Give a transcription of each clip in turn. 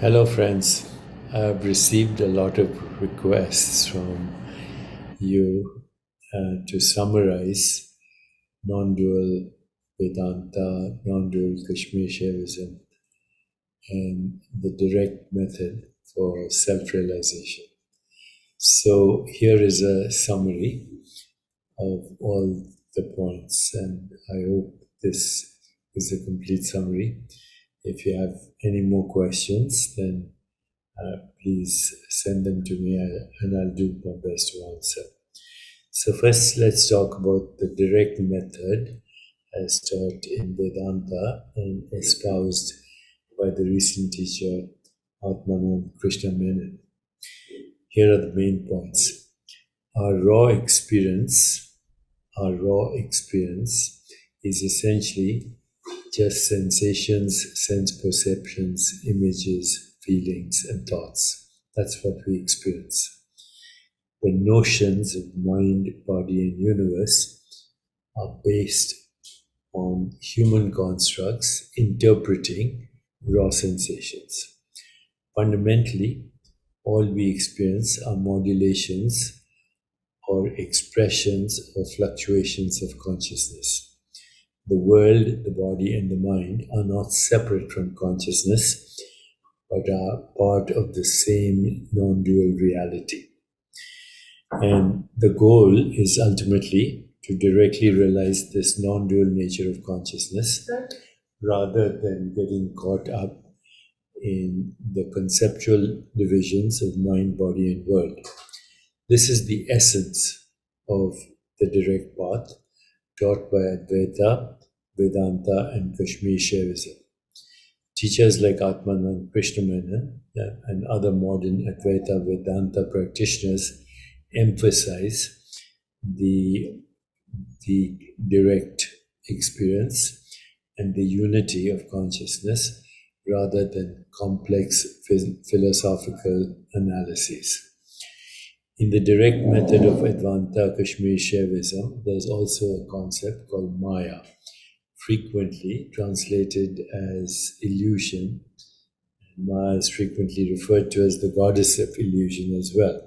Hello, friends. I've received a lot of requests from you to summarize non dual Vedanta, non dual Kashmir Shaivism, and the direct method for self realization. So, here is a summary of all the points, and I hope this is a complete summary. If you have any more questions, then please send them to me and I'll do my best to answer. So, first, let's talk about the direct method as taught in Vedanta and espoused by the recent teacher Atmanand Krishna Menon. Here are the main points. Our raw experience is essentially just sensations, sense perceptions, images, feelings, and thoughts. That's what we experience. The notions of mind, body, and universe are based on human constructs interpreting raw sensations. Fundamentally, all we experience are modulations or expressions or fluctuations of consciousness. The world, the body, and the mind are not separate from consciousness, but are part of the same non dual reality. And the goal is ultimately to directly realize this non dual nature of consciousness rather than getting caught up in the conceptual divisions of mind, body, and world. This is the essence of the direct path taught by Advaita, Vedanta, and Kashmir Shaivism. Teachers like Atmanand Krishna Menon and other modern Advaita Vedanta practitioners emphasize the, the direct experience and the unity of consciousness rather than complex philosophical analyses. In the direct method of Advaita Kashmir Shaivism, there's also a concept called Maya, frequently translated as illusion. Maya is frequently referred to as the goddess of illusion as well.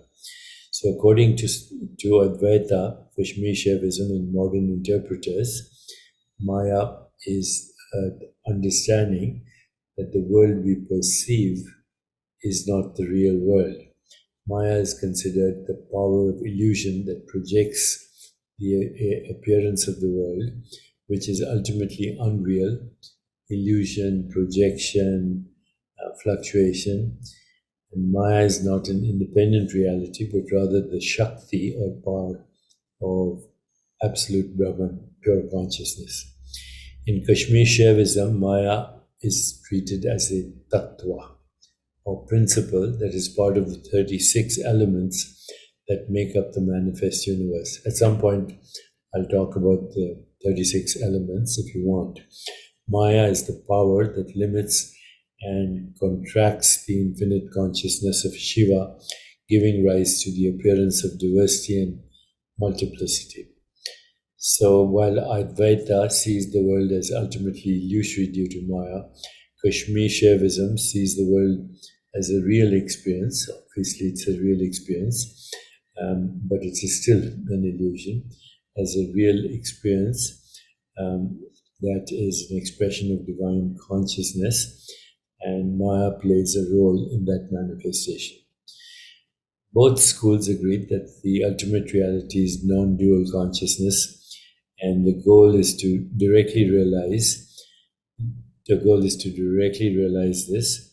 So, according to Advaita, Kashmir Shaivism, and modern interpreters, Maya is understanding that the world we perceive is not the real world. Maya is considered the power of illusion that projects the appearance of the world, which is ultimately unreal, illusion, projection, fluctuation. And Maya is not an independent reality, but rather the Shakti or power of absolute Brahman, pure consciousness. In Kashmir Shaivism, Maya is treated as a tattva or principle that is part of the 36 elements that make up the manifest universe. At some point, I'll talk about the 36 elements if you want. Maya is the power that limits and contracts the infinite consciousness of Shiva, giving rise to the appearance of diversity and multiplicity. So while Advaita sees the world as ultimately illusory due to Maya, Kashmir Shaivism sees the world as a real experience. Obviously, it's a real experience, but it's still an illusion, as a real experience that is an expression of divine consciousness, and Maya plays a role in that manifestation. Both schools agreed that the ultimate reality is non dual consciousness, and the goal is to directly realize this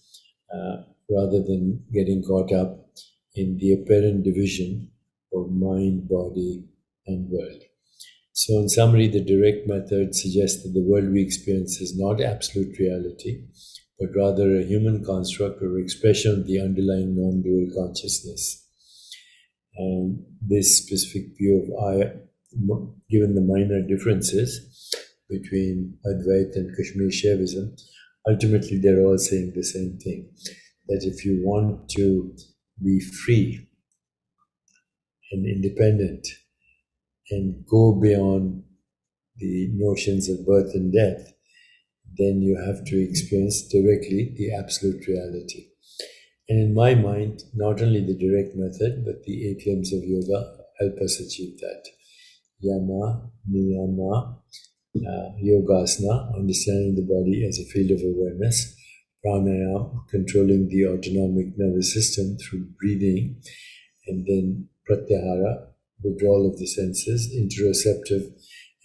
rather than getting caught up in the apparent division of mind, body, and world. So, in summary, the direct method suggests that the world we experience is not absolute reality, but rather a human construct or expression of the underlying non dual consciousness. And this specific view of given the minor differences between Advaita and Kashmir Shaivism, ultimately they're all saying the same thing, that if you want to be free and independent and go beyond the notions of birth and death, then you have to experience directly the absolute reality. And in my mind, not only the direct method, but the 8 limbs of yoga help us achieve that. Yama, Niyama, Yogasana, understanding the body as a field of awareness. Pranayama, controlling the autonomic nervous system through breathing. And then Pratyahara, withdrawal of the senses, interoceptive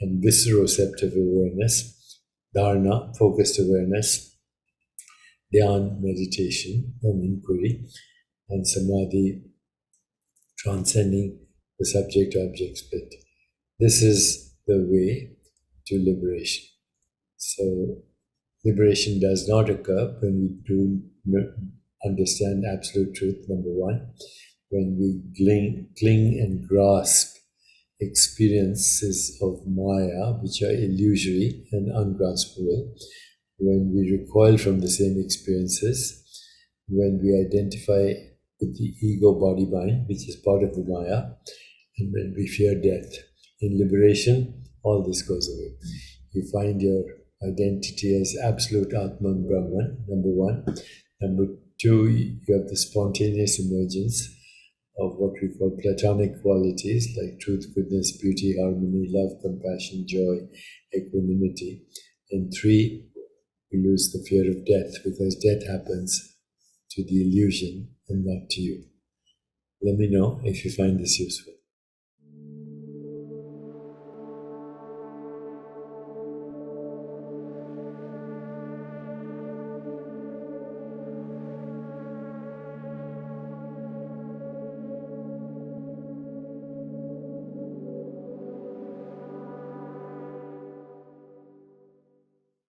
and visceroceptive awareness. Dharana, focused awareness. Dhyan, meditation and inquiry. And Samadhi, transcending the subject-object split. This is the way to liberation. So, liberation does not occur when we do understand absolute truth, number one. When we cling and grasp experiences of Maya, which are illusory and ungraspable. When we recoil from the same experiences. When we identify with the ego body mind, which is part of the Maya. And when we fear death. In liberation, all this goes away. You find your identity as absolute Atman Brahman, number one. Number two, you have the spontaneous emergence of what we call platonic qualities like truth, goodness, beauty, harmony, love, compassion, joy, equanimity. And three, you lose the fear of death because death happens to the illusion and not to you. Let me know if you find this useful.